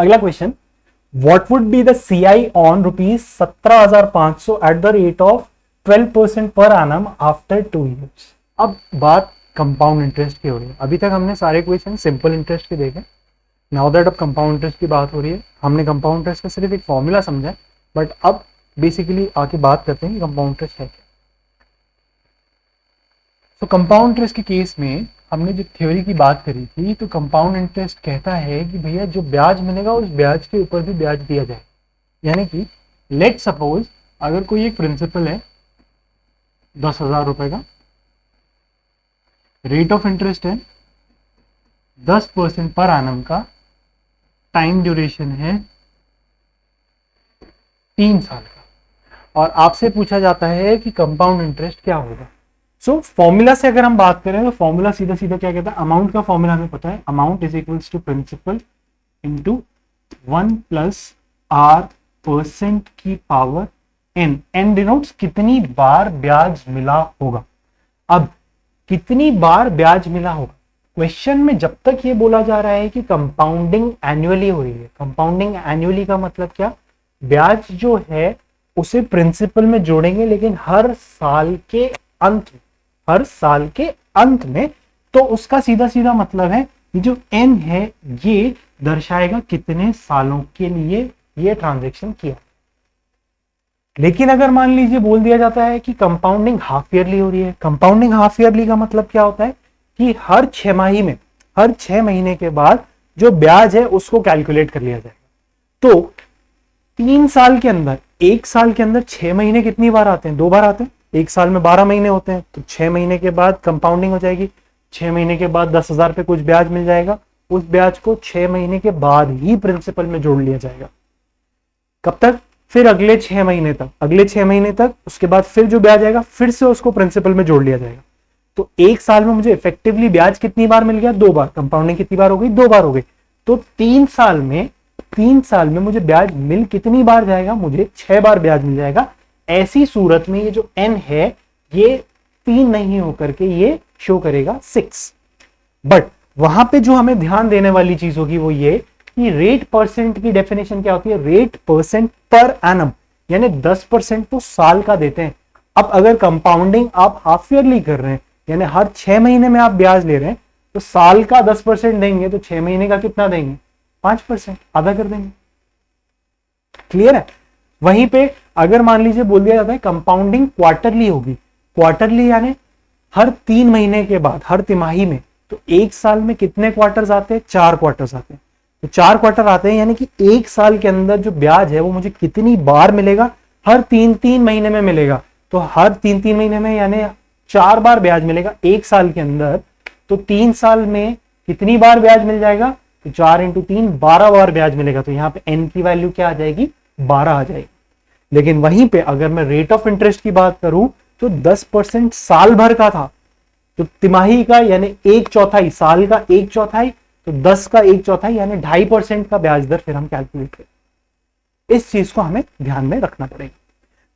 अगला question, what would be the CI on ₹17,500 at the rate of 12% per annum after 2 years। अब बात compound interest की हो रही है। अभी तक हमने सारे क्वेश्चन सिंपल इंटरेस्ट के देखे। नाउ दैट अब कंपाउंड इंटरेस्ट की बात हो रही है, हमने कंपाउंड इंटरेस्ट का सिर्फ एक फॉर्मूला समझा, बट अब बेसिकली आके बात करते हैं कि कंपाउंड इंटरेस्ट है क्या। तो कंपाउंड इंटरेस्ट के केस में हमने जो थ्योरी की बात करी थी, तो कंपाउंड इंटरेस्ट कहता है कि भैया जो ब्याज मिलेगा उस ब्याज के ऊपर भी ब्याज दिया जाए। यानी कि लेट सपोज अगर कोई एक प्रिंसिपल है 10,000 रुपए का, रेट ऑफ इंटरेस्ट है 10% पर एनम का, टाइम ड्यूरेशन है 3 साल का, और आपसे पूछा जाता है कि कंपाउंड इंटरेस्ट क्या होगा। सो फॉर्मूला से अगर हम बात करें तो फॉर्मूला सीधा सीधा क्या कहता है, अमाउंट का फॉर्मूला हमें पता है, amount is equals to principal into 1 plus R percent की पावर एन। एन डिनोट्स कितनी बार ब्याज मिला होगा। अब कितनी बार ब्याज मिला होगा, क्वेश्चन में जब तक ये बोला जा रहा है कि कंपाउंडिंग एनुअली हो रही है, कंपाउंडिंग एनुअली का मतलब क्या, ब्याज जो है उसे प्रिंसिपल में जोड़ेंगे लेकिन हर साल के अंत में, हर साल के अंत में, तो उसका सीधा सीधा मतलब है कि जो एन है ये दर्शाएगा कितने सालों के लिए ये ट्रांजैक्शन किया। लेकिन अगर मान लीजिए बोल दिया जाता है कि कंपाउंडिंग हाफ ईयरली हो रही है, कंपाउंडिंग हाफ ईयरली का मतलब क्या होता है कि हर 6 माही में, हर 6 महीने के बाद जो ब्याज है उसको कैलकुलेट कर लिया जाएगा। तो 3 साल के अंदर, एक साल के अंदर 6 महीने कितनी बार आते हैं, 2 बार आते हैं। एक साल में 12 महीने होते हैं, तो 6 महीने के बाद कंपाउंडिंग हो जाएगी। 6 महीने के बाद 10,000 पे कुछ ब्याज मिल जाएगा, उस ब्याज को 6 महीने के बाद ही प्रिंसिपल में जोड़ लिया जाएगा। कब तक, फिर अगले 6 महीने तक, अगले 6 महीने तक, उसके बाद फिर जो ब्याज आएगा फिर से उसको प्रिंसिपल में जोड़ लिया जाएगा। तो एक साल में मुझे इफेक्टिवली ब्याज कितनी बार मिल गया, 2 बार। कंपाउंडिंग कितनी बार हो गई, 2 बार हो गई। तो 3 साल में मुझे ब्याज मिल कितनी बार जाएगा, मुझे 6 बार ब्याज मिल जाएगा। ऐसी सूरत में ये जो n है ये 3 नहीं होकर के ये शो करेगा 6। बट वहां पे जो हमें ध्यान देने वाली चीज होगी वो ये कि रेट परसेंट की डेफिनेशन क्या होती है, रेट परसेंट पर एनम, यानी 10% तो साल का देते हैं। अब अगर कंपाउंडिंग आप हाफ ईयरली कर रहे हैं, यानी हर 6 महीने में आप ब्याज ले रहे हैं, तो साल का 10% देंगे तो 6 महीने का कितना देंगे, 5%, आधा कर देंगे। क्लियर है। वहीं पे अगर मान लीजिए बोल दिया जाता है कंपाउंडिंग क्वार्टरली होगी, क्वार्टरली यानी हर 3 महीने के बाद, हर तिमाही में, तो एक साल में कितने क्वार्टर्स आते हैं, 4 क्वार्टर्स आते हैं। तो 4 क्वार्टर आते हैं, यानी कि एक साल के अंदर जो ब्याज है वो मुझे कितनी बार मिलेगा, हर 3-3 महीने में मिलेगा। तो हर 3-3 महीने में यानी 4 बार ब्याज मिलेगा एक साल के अंदर। तो 3 साल में कितनी बार ब्याज मिल जाएगा, तो 4 × 3 12 बार ब्याज मिलेगा। तो यहाँ पे एन की वैल्यू क्या आ जाएगी, 12 आ जाएगी। लेकिन वहीं पे अगर मैं रेट ऑफ इंटरेस्ट की बात करूं तो 10% साल भर का था, तो तिमाही का यानी 1/4, साल का 1/4, तो 10 का 1/4 यानी 2.5% का ब्याज दर फिर हम कैलकुलेट करें। इस चीज को हमें ध्यान में रखना पड़ेगा।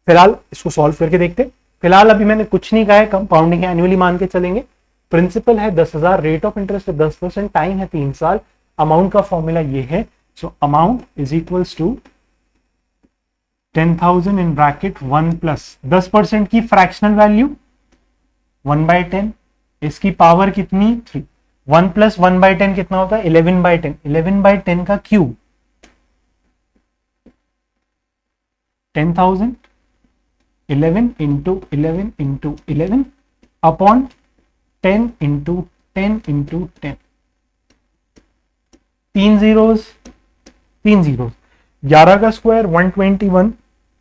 फिलहाल इसको सॉल्व करके देखते हैं। फिलहाल अभी मैंने कुछ नहीं कहा है, कंपाउंडिंग है, एनुअली मान के चलेंगे। प्रिंसिपल है 10,000, रेट ऑफ इंटरेस्ट है 10%, टाइम है 3 साल। अमाउंट का फॉर्मूला ये है, so amount is equals to 10,000 in bracket 1 plus 10% की फ्रैक्शनल वैल्यू 1/10, इसकी पावर कितनी 3, 1 प्लस 1/10 कितना होता है 11/10, 11/10 का क्यूब 10,000, 11 × 11 × 11 अपॉन 10 × 10 × 10, 3 zeros 11 का स्क्वायर 121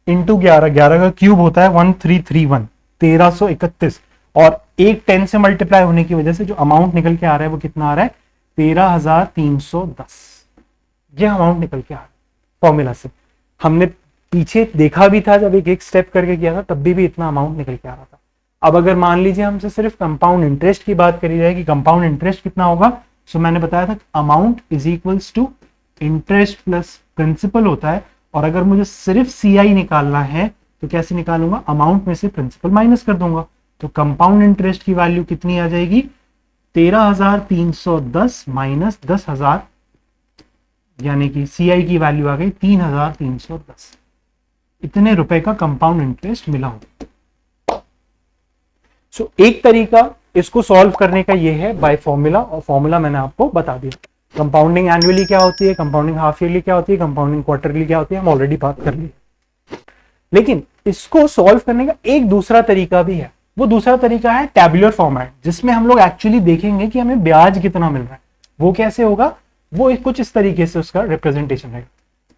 इंटू 11, 11 का क्यूब होता है 1331, 1331, और एक 10 से मल्टीप्लाई होने की वजह से जो अमाउंट निकल के आ रहा है वो कितना आ रहा है 13,310। ये अमाउंट निकल के आ रहा है फॉर्मूला से। हमने पीछे देखा भी था जब एक एक स्टेप करके किया था, तब भी इतना अमाउंट निकल के आ रहा था। अब अगर मान लीजिए हमसे सिर्फ कंपाउंड इंटरेस्ट की बात करी जाए कि कंपाउंड इंटरेस्ट कितना होगा, सो मैंने बताया था amount is equals to interest plus principal होता है। और अगर मुझे सिर्फ सीआई निकालना है तो कैसे निकालूंगा, अमाउंट में से प्रिंसिपल माइनस कर दूंगा। तो कंपाउंड इंटरेस्ट की वैल्यू कितनी आ जाएगी 13,310 माइनस 10,000 यानी कि सीआई की वैल्यू आ गई 3,310। इतने रुपए का कंपाउंड इंटरेस्ट मिला हो। सो एक तरीका इसको सॉल्व करने का ये है बाय फॉर्मूला, और फॉर्मूला मैंने आपको बता दिया। कंपाउंडिंग एनुअली क्या होती है, कंपाउंडिंग हाफ ईयरली क्या होती है, कंपाउंडिंग क्वार्टरली क्या होती है, हम ऑलरेडी बात कर ली। लेकिन इसको सॉल्व करने का एक दूसरा तरीका भी है। वो दूसरा तरीका है टैबुलर फॉर्मेट, जिसमें हम लोग एक्चुअली देखेंगे कि हमें ब्याज कितना मिल रहा है। वो कैसे होगा, वो कुछ इस तरीके से उसका रिप्रेजेंटेशन रहेगा।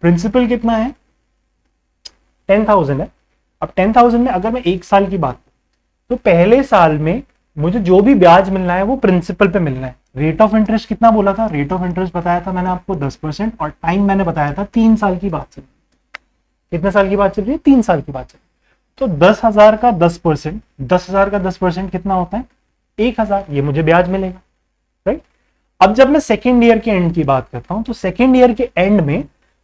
प्रिंसिपल कितना है, 10,000 है। अब 10,000 में अगर मैं एक साल की बात करूं तो पहले साल में मुझे जो भी ब्याज मिलना है वो प्रिंसिपल पे मिलना है। रेट ऑफ इंटरेस्ट कितना बोला था, रेट ऑफ इंटरेस्ट बताया था मैंने आपको 10%, और टाइम मैंने बताया था 3 साल की बात चल रही है। कितने साल की बात चल रही है, 3 साल की बात चल रही है। तो 10,000 का 10%, 10,000 का 10% कितना होता है, 1,000, ये मुझे ब्याज मिलेगा, राइट। अब जब मैं सेकेंड ईयर के एंड की बात करता हूं तो सेकेंड ईयर के एंड में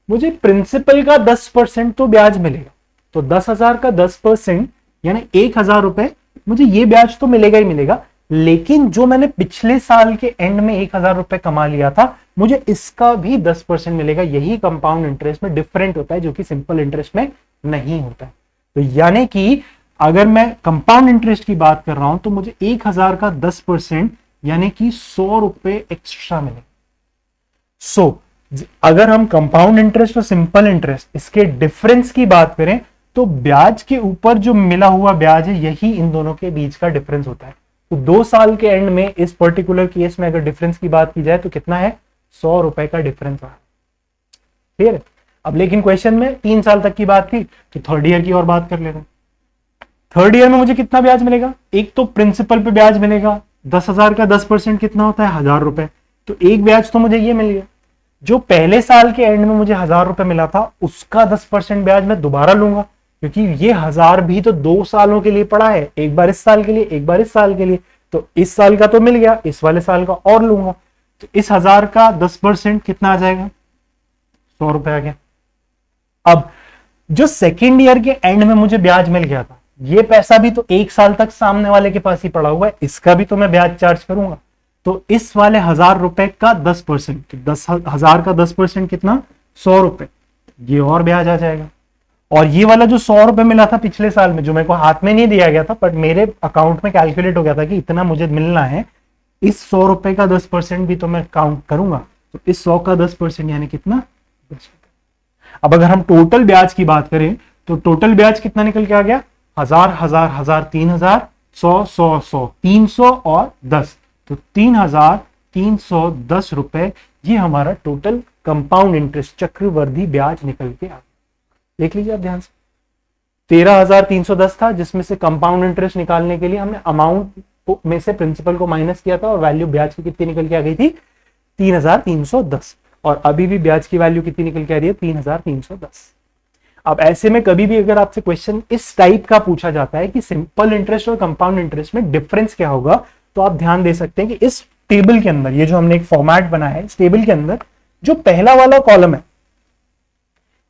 मुझे प्रिंसिपल का 10% तो ब्याज मिलेगा। तो 10,000 का 10% यानी 1,000 रुपए, मुझे ये ब्याज तो मिलेगा ही मिलेगा। लेकिन जो मैंने पिछले साल के एंड में 1,000 रुपए कमा लिया था, मुझे इसका भी 10% मिलेगा। यही कंपाउंड इंटरेस्ट में डिफरेंट होता है, जो कि सिंपल इंटरेस्ट में नहीं होता है। तो यानी कि अगर मैं कंपाउंड इंटरेस्ट की बात कर रहा हूं तो मुझे 1,000 का 10% यानी कि 100 रुपए एक्स्ट्रा मिलेगा। सो अगर हम कंपाउंड इंटरेस्ट और सिंपल इंटरेस्ट इसके डिफरेंस की बात करें तो ब्याज के ऊपर जो मिला हुआ ब्याज है, यही इन दोनों के बीच का डिफरेंस होता है। तो 2 साल के एंड में इस पर्टिकुलर केस में अगर डिफरेंस की बात की जाए तो कितना है, 100 रुपए का डिफरेंस रहा। क्लियर है। अब लेकिन क्वेश्चन में 3 साल तक की बात थी, तो थर्ड ईयर की और बात कर लेते हैं। थर्ड ईयर में मुझे कितना ब्याज मिलेगा, एक तो प्रिंसिपल पे ब्याज मिलेगा, 10,000 का 10% कितना होता है, 1,000 रुपए। तो एक ब्याज तो मुझे ये मिल गया। जो पहले साल के एंड में मुझे 1,000 रुपए मिला था, उसका 10% ब्याज मैं दोबारा लूंगा, क्योंकि ये 1,000 भी तो 2 सालों के लिए पड़ा है, एक बार इस साल के लिए, एक बार इस साल के लिए। तो इस साल का तो मिल गया, इस वाले साल का और लूंगा। तो इस 1,000 का 10% कितना आ जाएगा, 100 रुपए आ गया। अब जो सेकेंड ईयर के एंड में मुझे ब्याज मिल गया था, ये पैसा भी तो 1 साल तक सामने वाले के पास ही पड़ा हुआ है, इसका भी तो मैं ब्याज चार्ज करूंगा। तो इस वाले 1,000 रुपए का 10%, तो 10,000 का 10% कितना, 100 रुपए, ये और ब्याज आ जाएगा। और ये वाला जो 100 रुपए मिला था पिछले साल में, जो मेरे को हाथ में नहीं दिया गया था, बट मेरे अकाउंट में कैलकुलेट हो गया था कि इतना मुझे मिलना है, इस 100 रुपए का 10% भी तो मैं काउंट करूंगा। तो इस 100 का 10% यानी कितना, 10 रुपए। अब अगर हम टोटल ब्याज की बात करें तो टोटल ब्याज कितना निकल के आ गया, 1,000, 1,000, 1,000, 3,000, 100, 100, 100, 300 और 10। तो 3,310 रुपए ये हमारा टोटल कंपाउंड इंटरेस्ट चक्रवर्धी ब्याज निकल के आ गया। देख लीजिए आप ध्यान से, 13,310 था, जिसमें से कंपाउंड इंटरेस्ट निकालने के लिए हमने अमाउंट में से प्रिंसिपल को माइनस किया था, और वैल्यू ब्याज की कितनी निकल के आ गई थी, 3,310। और अभी भी ब्याज की वैल्यू कितनी निकल के आ रही है, 3,310। अब ऐसे में कभी भी अगर आपसे क्वेश्चन इस टाइप का पूछा जाता है कि सिंपल इंटरेस्ट और कंपाउंड इंटरेस्ट में डिफरेंस क्या होगा, तो आप ध्यान दे सकते हैं कि इस टेबल के अंदर, ये जो हमने एक फॉर्मेट बनाया है, इस टेबल के अंदर जो पहला वाला कॉलम है,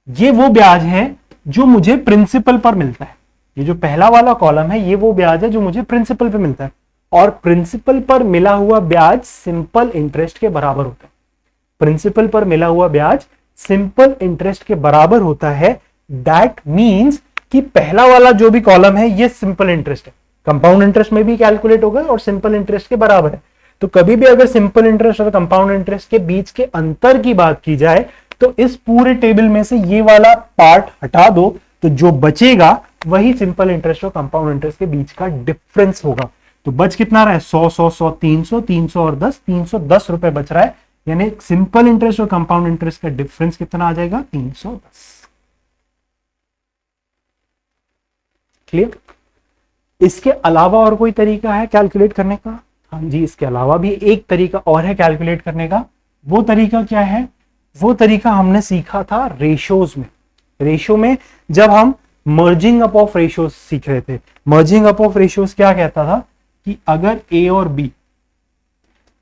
ये वो ब्याज है जो मुझे प्रिंसिपल पर मिलता है। ये जो पहला वाला कॉलम है, ये वो ब्याज है जो मुझे प्रिंसिपल पे मिलता है, और प्रिंसिपल पर मिला हुआ ब्याज सिंपल इंटरेस्ट के बराबर होता है। प्रिंसिपल पर मिला हुआ ब्याज सिंपल इंटरेस्ट के बराबर होता है। दैट मीन्स कि पहला वाला जो भी कॉलम है, ये सिंपल इंटरेस्ट है, कंपाउंड इंटरेस्ट में भी कैलकुलेट होगा और सिंपल इंटरेस्ट के बराबर है। तो कभी भी अगर सिंपल इंटरेस्ट और कंपाउंड इंटरेस्ट के बीच के अंतर की बात की जाए, तो इस पूरे टेबल में से ये वाला पार्ट हटा दो, तो जो बचेगा वही सिंपल इंटरेस्ट और कंपाउंड इंटरेस्ट के बीच का डिफरेंस होगा। तो बच कितना रहा है, 100, 100, 100, 300, 300 और 10, 310 रुपए बच रहा है। यानी सिंपल इंटरेस्ट और कंपाउंड इंटरेस्ट का डिफरेंस कितना आ जाएगा, 310। क्लियर। इसके अलावा और कोई तरीका है कैलकुलेट करने का? हाँ जी, इसके अलावा भी एक तरीका और है कैलकुलेट करने का। वो तरीका क्या है, वो तरीका हमने सीखा था रेशोज में। रेशो में जब हम मर्जिंग अप ऑफ रेशोज सीख रहे थे, मर्जिंग अप ऑफ रेशोज क्या कहता था कि अगर ए और बी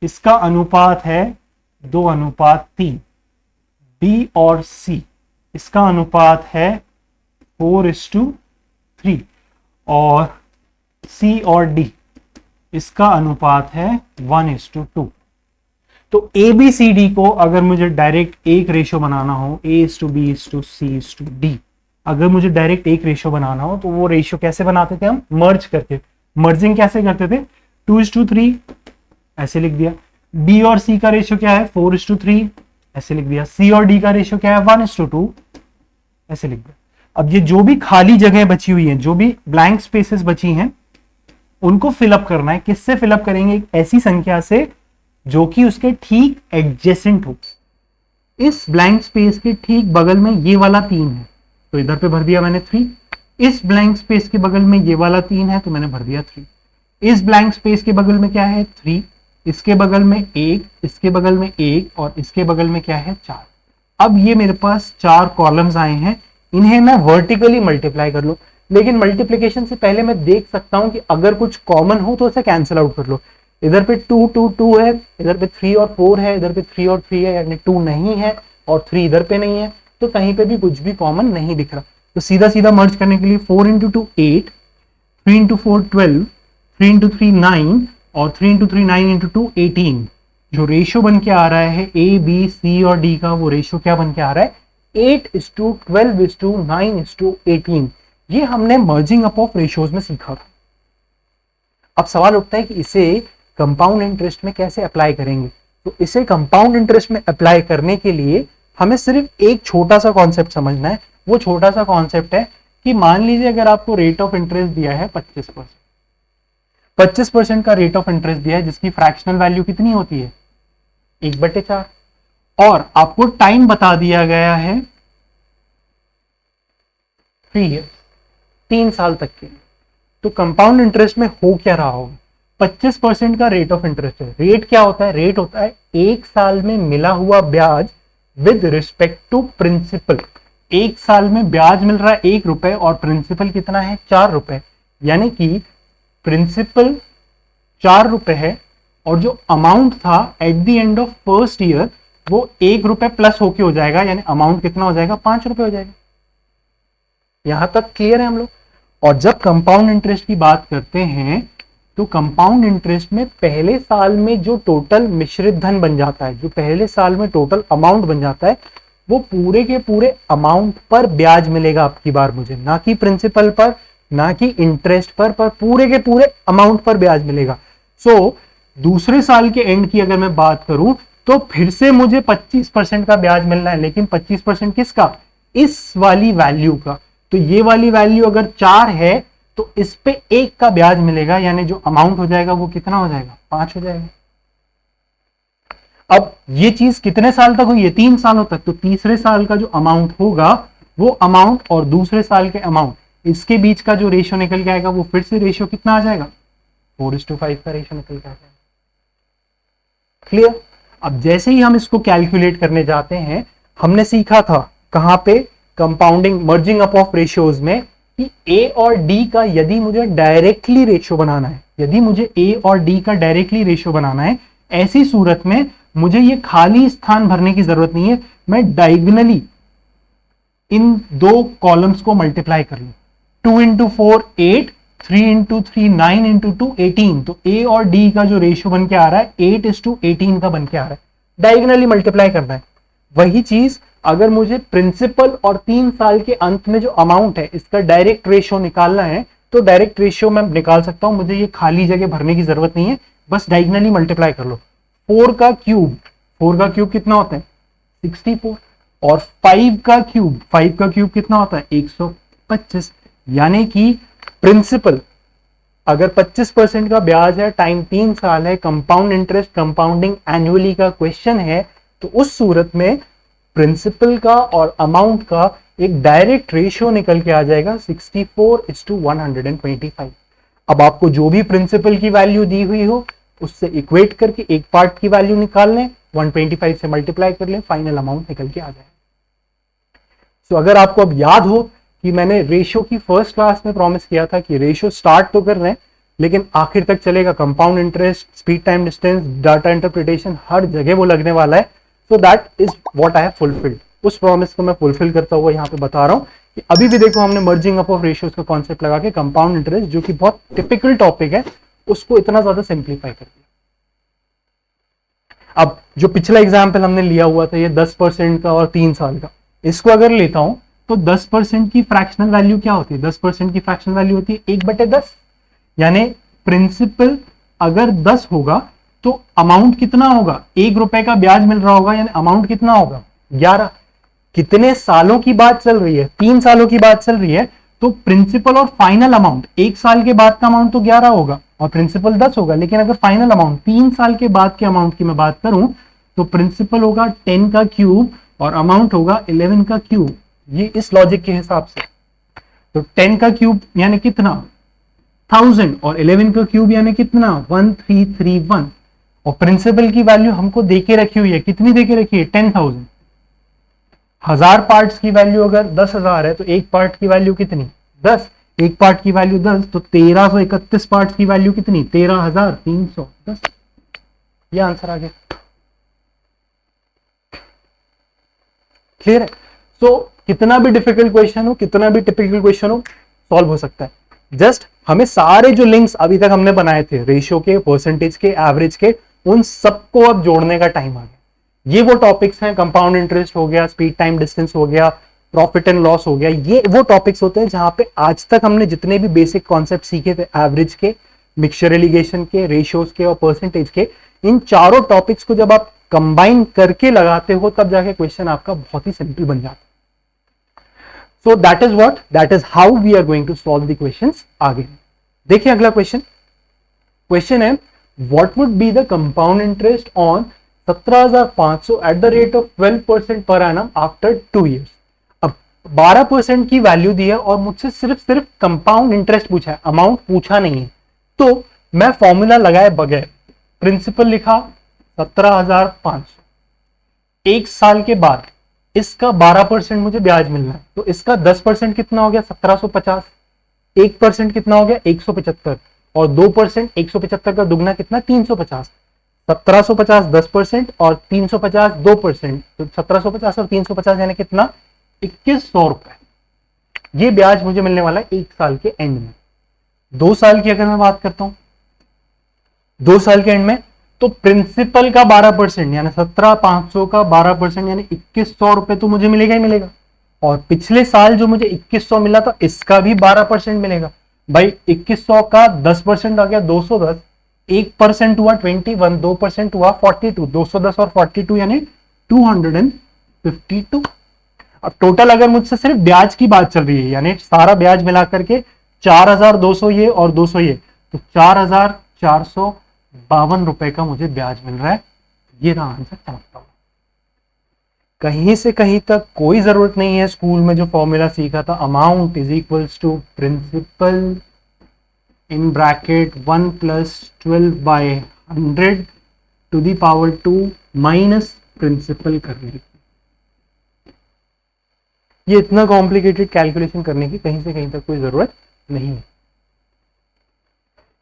इसका अनुपात है 2:3, बी और सी इसका अनुपात है 4:3, और सी और डी इसका अनुपात है 1:2, तो ए बी सी डी को अगर मुझे डायरेक्ट एक रेशियो बनाना हो, A:B:C:D, अगर मुझे डायरेक्ट एक रेशियो बनाना हो तो वो रेशियो कैसे बनाते थे हम? मर्ज करके। मर्जिंग कैसे करते थे? 2:3 ऐसे लिख दिया। बी और सी का रेशियो क्या है? 4:3 ऐसे लिख दिया। सी और डी का रेशियो क्या है? 1:2 ऐसे लिख दिया। अब ये जो भी खाली जगह बची हुई है, जो भी ब्लैंक स्पेसेस बची हैं, उनको फिलअप करना है। किससे फिलअप करेंगे? एक ऐसी संख्या से जो कि उसके ठीक एडजेसेंट हो। इस ब्लैंक स्पेस के ठीक बगल में ये वाला 3 है तो इधर पे भर दिया मैंने 3। इस ब्लैंक स्पेस के बगल में ये वाला 3 है तो मैंने भर दिया 3। इस ब्लैंक स्पेस के बगल में क्या है? 3। इसके बगल में 1, इसके बगल में 1 और इसके बगल में क्या है? 4। अब ये मेरे पास 4 कॉलम्स आए हैं, इन्हें मैं वर्टिकली मल्टीप्लाई कर लूं। लेकिन मल्टीप्लीकेशन से पहले मैं देख सकता हूं कि अगर कुछ कॉमन हो तो उसे कैंसिल आउट कर लो। इधर पे 2 2 2 है, इधर पे 3 और 4 है, इधर पे 3 और 3 है, यानी 2 नहीं है और 3 इधर पे नहीं है, तो कहीं पे भी कुछ भी कॉमन नहीं दिख रहा। तो सीधा सीधा मर्ज करने के लिए 4 × 2 8, 3 × 4 12, 3 × 3 9 और 3 × 3 9 × 2 18। जो रेशियो बन के आ रहा है ए बी सी और डी का, वो रेशियो क्या बन के आ रहा है? 8:12:9:18। ये हमने मर्जिंग अप ऑफ रेशियोज में सीखा था। अब सवाल उठता है कि इसे कंपाउंड इंटरेस्ट में कैसे अप्लाई करेंगे। तो इसे कंपाउंड इंटरेस्ट में अप्लाई करने के लिए हमें सिर्फ एक छोटा सा कॉन्सेप्ट समझना है। वो छोटा सा कॉन्सेप्ट है कि मान लीजिए अगर आपको रेट ऑफ इंटरेस्ट दिया है 25%, 25% का रेट ऑफ इंटरेस्ट दिया है, जिसकी फ्रैक्शनल वैल्यू कितनी होती है? 1/4, और आपको टाइम बता दिया गया है 3 ईयर्स, 3 साल तक के। तो कंपाउंड इंटरेस्ट में हो क्या रहा होगा? 25% का रेट ऑफ इंटरेस्ट है। रेट क्या होता है? रेट होता है 1 साल में मिला हुआ ब्याज विद रिस्पेक्ट टू प्रिंसिपल। 1 साल में ब्याज मिल रहा है 1 रुपए और प्रिंसिपल कितना है? 4 रुपए। यानी कि प्रिंसिपल 4 रुपए है और जो अमाउंट था at the end of first year वो 1 रुपए प्लस होके हो जाएगा, यानी अमाउंट कितना हो जाएगा? 5 रुपए हो जाएगा। यहां तक क्लियर है हम लोग? और जब कंपाउंड इंटरेस्ट की बात करते हैं तो कंपाउंड इंटरेस्ट में पहले साल में जो टोटल मिश्रित धन बन जाता है, जो पहले साल में टोटल अमाउंट बन जाता है, वो पूरे के पूरे अमाउंट पर ब्याज मिलेगा आपकी बार मुझे, ना कि प्रिंसिपल पर, ना कि इंटरेस्ट पर पूरे के पूरे अमाउंट पर ब्याज मिलेगा। सो दूसरे साल के एंड की अगर मैं बात करूं तो फिर से मुझे 25% का ब्याज मिलना है, लेकिन 25% किसका? इस वाली वैल्यू का। तो ये वाली वैल्यू अगर 4 है तो इस पे 1 का ब्याज मिलेगा, यानी जो अमाउंट हो जाएगा वो कितना हो जाएगा? 5 हो जाएगा। अब ये चीज कितने साल तक हुई है? 3 सालों तक। तो तीसरे साल का जो अमाउंट होगा वो अमाउंट और दूसरे साल के अमाउंट, इसके बीच का जो रेशियो निकल के आएगा वो फिर से रेशियो कितना आ जाएगा? 4:5 का रेशियो निकल के आ जाएगा। क्लियर? अब जैसे ही हम इसको कैलकुलेट करने जाते हैं, हमने सीखा था कहां पे? Compounding merging up of ratios में कि ए और डी का यदि मुझे डायरेक्टली रेशियो बनाना है, यदि मुझे ए और डी का डायरेक्टली रेशियो बनाना है, ऐसी सूरत में मुझे ये खाली स्थान भरने की जरूरत नहीं है, मैं डायगोनली इन 2 कॉलम्स को मल्टीप्लाई कर लूं। 2 × 4 8, 3 × 3 9 × 2 18। तो ए और डी का जो रेशियो बन के आ रहा है 8:18 का बन के आ रहा है। डायगोनली मल्टीप्लाई करना है। वही चीज अगर मुझे प्रिंसिपल और 3 साल के अंत में जो अमाउंट है इसका डायरेक्ट रेशियो निकालना है तो डायरेक्ट रेशियो मैं निकाल सकता हूं। मुझे ये खाली जगह भरने की जरूरत नहीं है, बस डायगोनली मल्टीप्लाई कर लो। 4 का क्यूब, 4 का क्यूब कितना होता है? 64। और 5 का क्यूब, 5 का क्यूब कितना होता है? 125। यानी कि प्रिंसिपल अगर 25% का ब्याज है, टाइम 3 साल है, कंपाउंड इंटरेस्ट कंपाउंडिंग एनुअली का क्वेश्चन है, तो उस सूरत में प्रिंसिपल का और अमाउंट का एक डायरेक्ट रेशियो निकल के आ जाएगा 64:125। अब आपको जो भी प्रिंसिपल की वैल्यू दी हुई हो उससे इक्वेट करके एक पार्ट की वैल्यू निकाल लें, 125 से मल्टीप्लाई कर लें, फाइनल अमाउंट निकल के आ जाए। तो अगर आपको अब याद हो कि मैंने रेशियो की फर्स्ट क्लास में प्रॉमिस किया था कि रेशियो स्टार्ट तो कर रहे हैं लेकिन आखिर तक चलेगा, compound interest, speed time distance, data interpretation, हर जगह वो लगने वाला है। So that is what I have fulfilled। उस प्रॉमिस को मैं फुलफिल करता हुआ यहाँ पे बता रहा हूँ कि अभी भी देखो हमने मर्जिंग अप ऑफ रेशियोज का कॉन्सेप्ट लगा के कंपाउंड इंटरेस्ट, जो कि बहुत टिपिकल टॉपिक है, उसको इतना ज्यादा सिंप्लीफाई कर दिया। अब जो पिछला एग्जाम्पल हमने लिया हुआ था ये 10% का और 3 साल का, इसको अगर लेता हूं तो 10% की फ्रैक्शनल वैल्यू क्या होती है? 10% की फ्रैक्शनल वैल्यू होती है 1/10, यानी प्रिंसिपल अगर 10 होगा तो अमाउंट कितना होगा? 1 रुपए का ब्याज मिल रहा होगा, यानी अमाउंट कितना होगा? 11। कितने सालों की बात चल रही है? 3 सालों की बात चल रही है, तो प्रिंसिपल और फाइनल अमाउंट 1 साल के बाद का अमाउंट तो 11 होगा और प्रिंसिपल 10 होगा, लेकिन अगर फाइनल अमाउंट 3 साल के बाद के अमाउंट की मैं बात करूं तो प्रिंसिपल होगा 10 का क्यूब और अमाउंट होगा 11 का क्यूब। ये इस लॉजिक के हिसाब से, तो 10 का क्यूब यानी कितना? 1000 और 11 का क्यूब यानी कितना? 1331। और प्रिंसिपल की वैल्यू हमको देके रखी हुई है, कितनी देके रखी है? 10,000। 1000 पार्ट्स की वैल्यू अगर 10,000 है तो एक पार्ट की वैल्यू कितनी? 10। एक पार्ट की वैल्यू 10, तो 1331 पार्ट्स की वैल्यू कितनी? 13,310। ये आंसर आ गया। क्लियर है? तो कितना भी डिफिकल्ट क्वेश्चन हो, कितना भी टिपिकल क्वेश्चन हो, सॉल्व हो सकता है। जस्ट हमें सारे जो लिंक्स अभी तक हमने बनाए थे, रेशियो के, परसेंटेज के, एवरेज के, उन सबको अब जोड़ने का टाइम आ गया। ये वो टॉपिक्स हैं, कंपाउंड इंटरेस्ट हो गया, स्पीड टाइम डिस्टेंस हो गया, प्रॉफिट एंड लॉस हो गया, ये वो टॉपिक्स होते हैं जहां पे आज तक हमने जितने भी बेसिक कॉन्सेप्ट सीखे थे, एवरेज के, मिक्सचर एलिगेशन के, रेशियोज के और परसेंटेज के, इन चारों टॉपिक्स को जब आप कंबाइन करके लगाते हो तब जाके क्वेश्चन आपका बहुत ही सिंपल बन जाता है। So that is what, that is how we are going to solve the questions आगे। देखिए अगला क्वेश्चन है, what would be the compound interest on 17,500 at the rate of 12% per annum after 2 years। अब 12% की value दी है और मुझसे सिर्फ कंपाउंड इंटरेस्ट पूछा है, अमाउंट पूछा नहीं है, तो मैं फॉर्मूला लगाए बगैर प्रिंसिपल लिखा 17,500, एक साल के बाद इसका 12% मुझे ब्याज मिलना है, तो इसका 10% कितना हो गया? 1750। 1% कितना हो गया? 175 और 2% 175 का दुगना कितना? 350। 1750 10% और 350 2%, तो 1750 और 350 यानी कितना? 2100 रुपए। ये ब्याज मुझे मिलने वाला है एक साल के एंड में। 2 साल की अगर मैं बात करता हूं, 2 साल के एंड में तो प्रिंसिपल का 12% यानी 17,500 का 12% यानी 2100 रुपए तो मुझे मिलेगा ही मिलेगा, और पिछले साल जो मुझे 2100 मिला था इसका भी 12% मिलेगा। भाई 2100 का 10% आ गया 210, 1% हुआ 21, 2% हुआ 42, 210 और 42 यानी 252। अब टोटल अगर मुझसे सिर्फ ब्याज की बात चल रही है, यानी सारा ब्याज मिला करके 4,200 ये और 200 ये, तो 4,452 रुपए का मुझे ब्याज मिल रहा है। ये रहा आंसर। समझता हूं कहीं से कहीं तक कोई जरूरत नहीं है स्कूल में जो फॉर्मूला सीखा था, amount is equals to principal in bracket 1 + 12/100 to the power 2 minus principal करने की। ये इतना कॉम्प्लिकेटेड कैलकुलेशन करने की कहीं से कहीं तक कोई जरूरत नहीं है।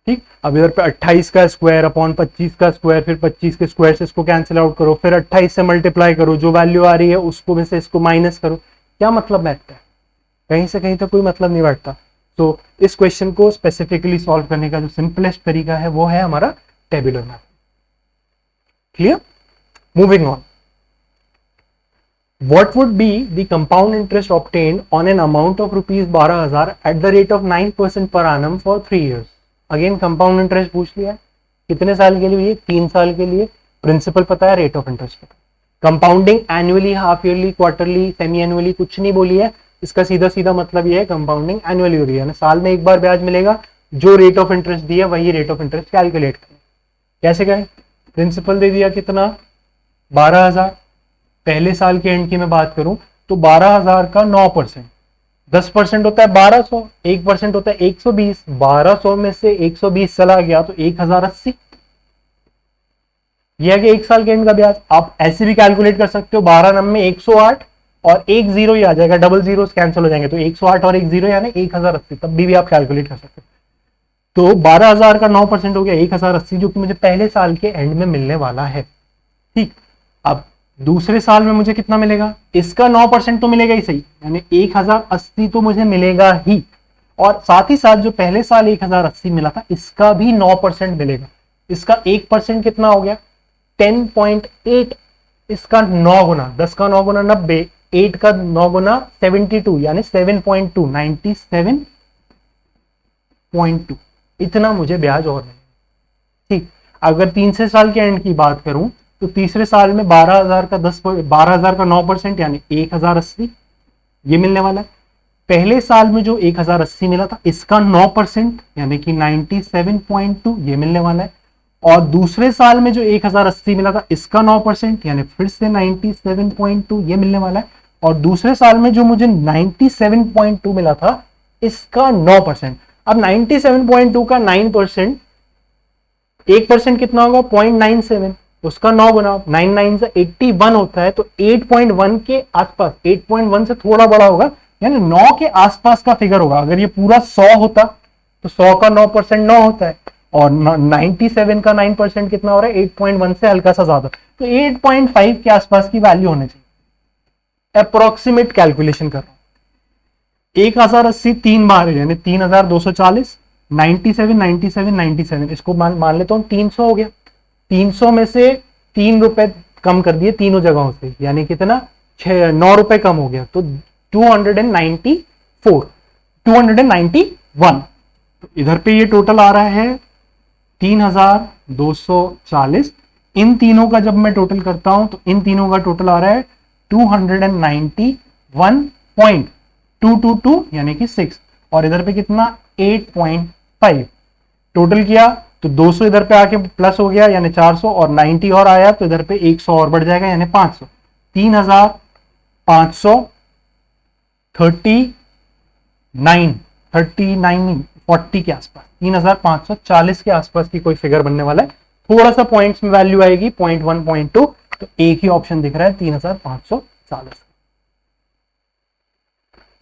ठीक, अब इधर पे 28 का स्क्वायर अपॉन 25 का स्क्वायर, फिर 25 के स्क्वायर से इसको कैंसिल आउट करो, फिर 28 से मल्टीप्लाई करो, जो वैल्यू आ रही है उसको में से इसको माइनस करो। क्या मतलब बैठता है? कहीं से कहीं तक कोई मतलब नहीं बैठता। तो इस क्वेश्चन को स्पेसिफिकली सॉल्व करने का जो सिंपलेस्ट तरीका है वो है हमारा tabular method. Clear? Moving on, what would be the compound interest obtained on an amount of rupees 12,000 at the rate of 9% per annum for 3 years। Again compound interest पूछ लिया है, कितने साल के लिए? 3 साल के लिए। प्रिंसिपल पता है, रेट ऑफ इंटरेस्ट पता है। Compounding annually, half yearly, quarterly, semi annually कुछ नहीं बोली है। इसका सीधा सीधा मतलब ये है कंपाउंडिंग एनुअली हो रही है, साल में एक बार ब्याज मिलेगा, जो रेट ऑफ इंटरेस्ट दिया वही रेट ऑफ इंटरेस्ट कैलकुलेट करें। कैसे करें? प्रिंसिपल दे दिया कितना? 12,000। पहले साल के एंड की मैं बात करूं तो 12,000 का 9%, 10% होता है 1200, 1% होता है 120, 1200 में से 120 चला गया तो 1080। यह है कि एक साल के एंड का ब्याज। आप ऐसे भी कैलकुलेट कर सकते हो, 12 नंबर 108 और एक जीरो ही आ जाएगा, डबल जीरो कैंसिल हो जाएंगे, तो 108 और एक जीरो यानी 1080, तब भी आप कैलकुलेट कर सकते हो। तो 12,000 का 9% हो गया 1080, जो कि मुझे पहले साल के एंड में मिलने वाला है। ठीक, अब दूसरे साल में मुझे कितना मिलेगा? इसका 9% तो मिलेगा ही सही, यानी 1080 तो मुझे मिलेगा ही, और साथ ही साथ जो पहले साल 1080 मिला था इसका भी 9% मिलेगा। इसका 1% कितना हो गया? 10.8, इसका 9 गुना, 10 का 9 गुना 90, 8 का 9 गुना 72 यानी 7.2, 97.2, इतना मुझे ब्याज और नहीं। ठीक, अगर तीसरे साल के एंड की बात करूं तो तीसरे साल में 12,000 का 12,000 का 9% यानी 1,080 ये मिलने वाला है। पहले साल में जो 1,080 मिला था इसका 9% यानी कि 97.2 ये मिलने वाला है। और दूसरे साल में जो 1,080 मिला था इसका 9% यानी फिर से 97.2 ये मिलने वाला है। और दूसरे साल में जो मुझे 97.2 मिला था इसका 9%। अब 97.2 का 9%, 1% कितना होगा 0.97, उसका 9 गुना 99 से 81 होता है, तो 8.1 के आसपास, 8.1 से थोड़ा बड़ा होगा यानी 9 के आसपास का फिगर होगा। अगर ये पूरा 100 होता तो 100 का 9% 9 होता है और 97 का 9% कितना हो रहा है 8.1 से हल्का सा ज्यादा, तो 8.5 के आसपास की वैल्यू होनी चाहिए। अप्रोक्सीमेट कैलकुलेशन कर रहा हूं, 1,080 तीन बार है यानी 3,240, 97 97 97, इसको मान लेता हूं 300 हो गया। 300 में से 3 रुपए कम कर दिए तीनों जगहों से यानी कितना 9 रुपए कम हो गया, तो 291। तो इधर पे ये टोटल आ रहा है 3,240। इन तीनों का जब मैं टोटल करता हूं तो इन तीनों का टोटल आ रहा है 291.222 यानी कि 6, और इधर पे कितना 8.5। टोटल किया तो 200 इधर पे आके प्लस हो गया यानी 400, और 90 और आया तो इधर पे 100 और बढ़ जाएगा यानी 500। 3,539 40 के आसपास, 3,540 के आसपास की कोई फिगर बनने वाला है। थोड़ा सा पॉइंट्स में वैल्यू आएगी 0.1 0.2, तो एक ही ऑप्शन दिख रहा है 3,540।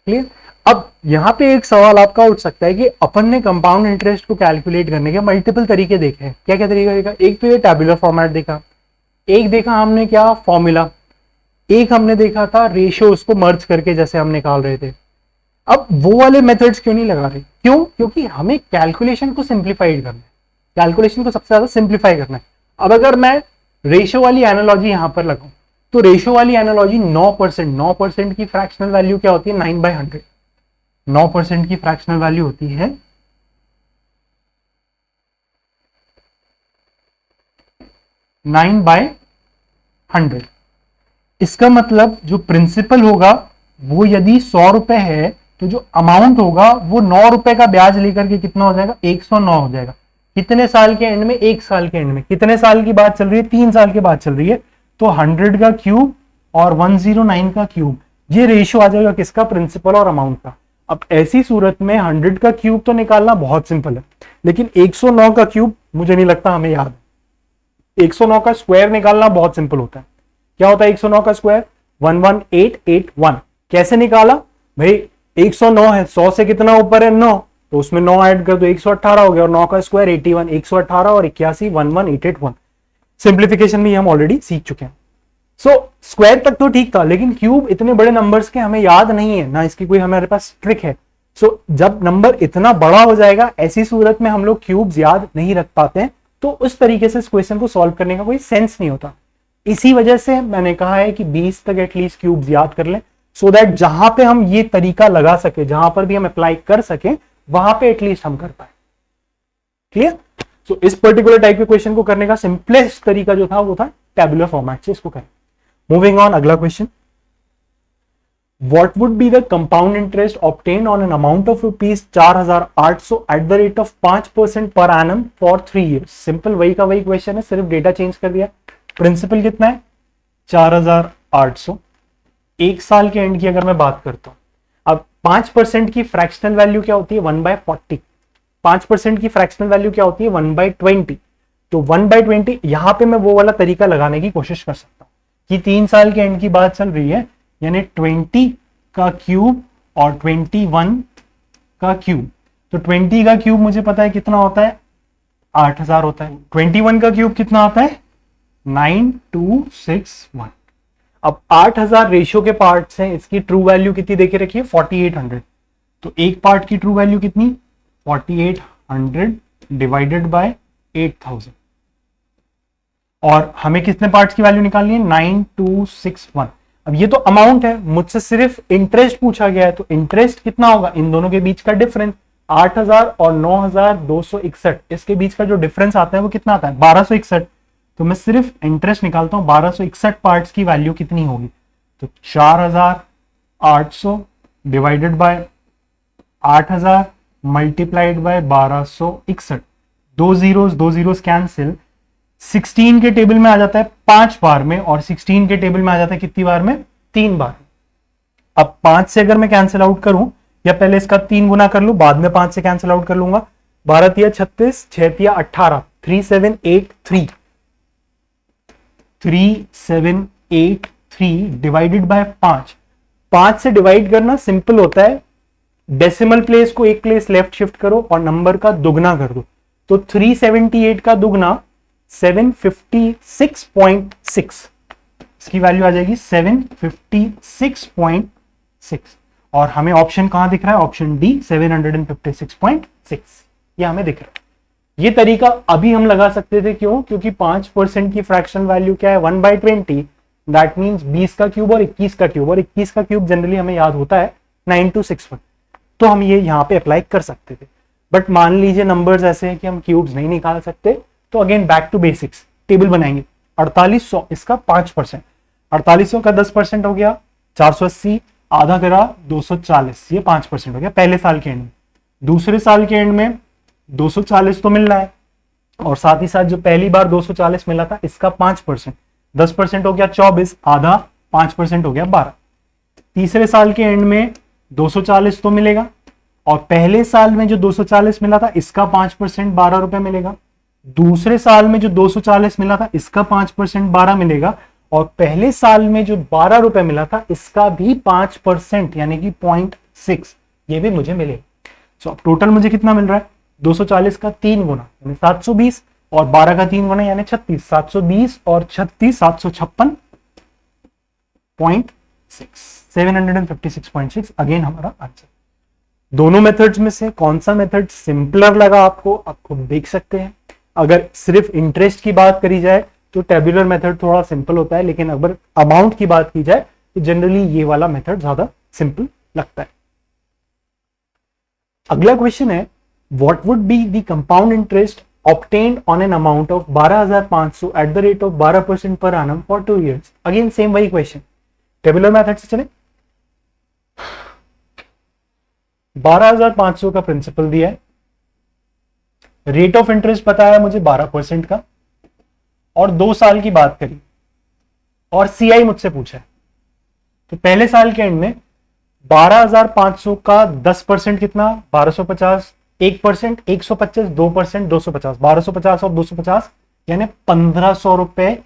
क्लियर। अब यहां पे एक सवाल आपका उठ सकता है कि अपन ने कंपाउंड इंटरेस्ट को कैलकुलेट करने के मल्टीपल तरीके देखे हैं। क्या क्या तरीका देखा? एक तो ये टैबुलर फॉर्मेट देखा, एक देखा हमने क्या फॉर्मूला, एक हमने देखा था रेशियो, उसको मर्ज करके जैसे हम निकाल रहे थे। अब वो वाले मेथड्स क्यों नहीं लगा रहे? क्यों? क्योंकि हमें कैलकुलेशन को सिंप्लीफाइड करना है, कैलकुलेशन को सबसे ज्यादा सिंप्लीफाई करना है। अब अगर मैं रेशियो वाली एनालॉजी यहां पर लगाऊं तो रेशियो वाली एनालॉजी 9% की फ्रैक्शनल वैल्यू क्या होती है 9/100। 9% की फ्रैक्शनल वैल्यू होती है 9/100। इसका मतलब जो प्रिंसिपल होगा वो यदि 100 रुपए है तो जो अमाउंट होगा वो 9 रुपए का ब्याज लेकर के कितना हो जाएगा 109 हो जाएगा। कितने साल के एंड में? 1 साल के एंड में। कितने साल की बात चल रही है? 3 साल की बात चल रही है। तो 100 का क्यूब और 109 का क्यूब, ये रेशियो आ जाएगा किसका? प्रिंसिपल और अमाउंट का। अब ऐसी सूरत में 100 का क्यूब तो निकालना बहुत सिंपल है, लेकिन 109 का क्यूब मुझे नहीं लगता हमें याद है। 109 का स्क्वायर निकालना बहुत सिंपल होता है। क्या होता है 109 का स्क्वायर? 11881। कैसे निकाला भाई? 109 है, 100 से कितना ऊपर है 9, तो उसमें 9 ऐड कर दो 118 हो गया, और 9 का स्क्वायर 81, 118 और 81 11881। सिंप्लीफिकेशन भी हम ऑलरेडी सीख चुके हैं। सो स्क्वायर तक तो ठीक था, लेकिन क्यूब इतने बड़े नंबर्स के हमें याद नहीं है ना, इसकी कोई हमारे पास ट्रिक है। सो जब नंबर इतना बड़ा हो जाएगा ऐसी सूरत में हम लोग क्यूब्स याद नहीं रख पाते हैं, तो उस तरीके से इस क्वेश्चन को सॉल्व करने का कोई सेंस नहीं होता। इसी वजह से मैंने कहा है कि 20 तक एटलीस्ट क्यूब्स याद कर लें, सो दैट जहां पे हम ये तरीका लगा सके, जहां पर भी हम अप्लाई कर सके, वहां पे एटलीस्ट हम कर पाए। क्लियर? सो इस पर्टिकुलर टाइप के क्वेश्चन को करने का सिंपलेस्ट तरीका जो था वो था टैबुलर फॉर्मेट से इसको करें। मूविंग ऑन, अगला question, what would be the compound interest obtained on an amount of ₹4,800 at the rate of 5% पर एनम फॉर 3 years? सिंपल वही का वही क्वेश्चन है, सिर्फ डेटा चेंज कर दिया। प्रिंसिपल कितना है 4,800। एक साल के एंड की अगर मैं बात करता हूं, अब 5% की फ्रैक्शनल वैल्यू क्या होती है 1/40। 5% की फ्रैक्शनल वैल्यू क्या होती है 1/20। तो 1/20 यहां पे मैं वो वाला तरीका लगाने की कोशिश कर सकता हूं कि 3 साल के एंड की बात चल रही है, यानी 20 का क्यूब और 21 का क्यूब। तो 20 का क्यूब मुझे पता है कितना होता है 8,000 होता है। 21 का क्यूब कितना आता है 9261। अब 8,000 रेशियो के पार्ट्स हैं, इसकी ट्रू वैल्यू कितनी देके रखी है 4800। तो एक पार्ट की ट्रू वैल्यू कितनी 4800 डिवाइडेड बाय 8000। और हमें कितने पार्ट्स की वैल्यू निकालनी है, 9261। अब ये तो अमाउंट है, मुझसे सिर्फ इंटरेस्ट पूछा गया है, तो इंटरेस्ट कितना होगा, इन दोनों के बीच का डिफरेंस 8000 और 9261, इसके बीच का जो डिफरेंस आता है वो कितना आता है, 1261। तो मैं सिर्फ इंटरेस्ट निकालता हूं, 1261 पार्ट्स की वैल्यू कितनी होगी, तो 4800 डिवाइडेड बाय 8000 मल्टीप्लाइड बाय 1261, दो जीरोस कैंसिल, 16 के टेबल में आ जाता है 5 बार में, और 16 के टेबल में आ जाता है कितनी बार में, 3 बार। अब 5 से अगर मैं कैंसिल आउट करूं, या पहले इसका 3 गुना कर लूं, बाद में 5 से कैंसिल आउट कर लूंगा, 12 तिया 36, 6 तिया 18, 3783, 3783 डिवाइडेड बाय 5। 5 से डिवाइड करना सिंपल होता है, डेसिमल प्लेस को एक प्लेस लेफ्ट शिफ्ट करो और नंबर का दुगना कर दो, तो 378 का दुगना 756.6, इसकी वैल्यू आ जाएगी 756.6, और हमें ऑप्शन कहां दिख रहा है, ऑप्शन डी 756.6, ये हमें दिख रहा है। ये तरीका अभी हम लगा सकते थे, क्यों, क्योंकि 5% की फ्रैक्शन वैल्यू क्या है, 1/20, दैट मींस 20 का क्यूब और 21 का क्यूब, और 21 का क्यूब जनरली हमें याद होता है 9261, तो हम ये यहां पे अप्लाई कर सकते थे। बट मान लीजिए नंबर्स ऐसे हैं कि हम क्यूब्स नहीं निकाल सकते, तो again back to basics, table बनाएंगे। 4800 इसका 5%, 4800 का 10% हो गया 480, आधा करा 240, ये 5% हो गया पहले साल के एंड में। दूसरे साल के एंड में 240 तो मिल रहा है, और साथ ही साथ जो पहली बार 240 मिला था इसका 5%, 10% हो गया 24, आधा 5% हो गया 12। तीसरे साल के एंड में 240 तो मिलेगा, और पहले साल में जो 240 मिला था इसका 5% 12 रुपए मिलेगा। दूसरे साल में जो 240 मिला था इसका 5% 12 मिलेगा, और पहले साल में जो 12 रुपए मिला था इसका भी 5% यानी कि 0.6 ये भी मुझे मिलेगा। सो टोटल मुझे कितना मिल रहा है, 240 का 3 गुना यानी 720, और 12 का 3 गुना यानी 36, 720 और 36 756.6, 756.6 अगेन हमारा आंसर। दोनों मेथड्स में से कौन सा मेथड सिंपलर लगा आपको, आप खुद देख सकते हैं। अगर सिर्फ इंटरेस्ट की बात करी जाए तो टेबुलर मेथड थोड़ा सिंपल होता है, लेकिन अगर अमाउंट की बात की जाए तो जनरली ये वाला मेथड ज्यादा सिंपल लगता है। अगला क्वेश्चन है, what would be the compound interest obtained on an amount of 12,500 at the rate of 12% per annum for 2 years। Again same वही क्वेश्चन, टेबुलर मेथड से चले। 12,500 का प्रिंसिपल दिया है, रेट ऑफ इंटरेस्ट बताया मुझे 12% का, और 2 साल की बात करी, और सीआई मुझसे पूछा है। तो पहले साल के एंड में 12,500 का 10% कितना, 1250, 1%, 125, 2%, 250, 1250 और 250 यानी 1500 रुपए